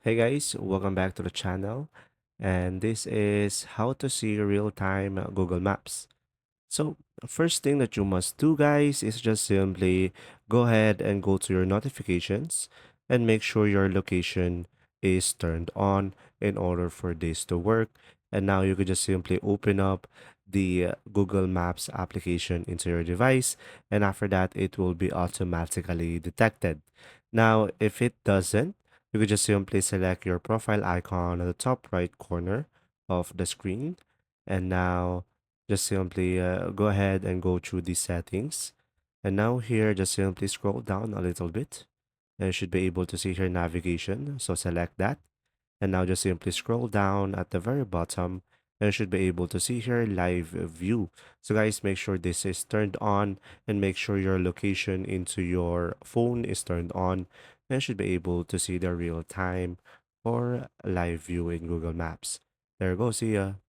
Hey guys, welcome back to the channel. And this is how to see real-time Google Maps. So, first thing that you must do, guys, is just simply go ahead and go to your notifications and make sure your location is turned on in order for this to work. And now you could just simply open up the Google Maps application into your device, and after that, it will be automatically detected. Now, if it doesn't, you could just simply select your profile icon at the top right corner of the screen. And now just simply go ahead and go through the settings. And now here, just simply scroll down a little bit and you should be able to see here navigation. So select that. And now just simply scroll down at the very bottom and you should be able to see here live view. So guys, make sure this is turned on and make sure your location into your phone is turned on and you should be able to see the real time or live view in Google Maps. There you go. See ya.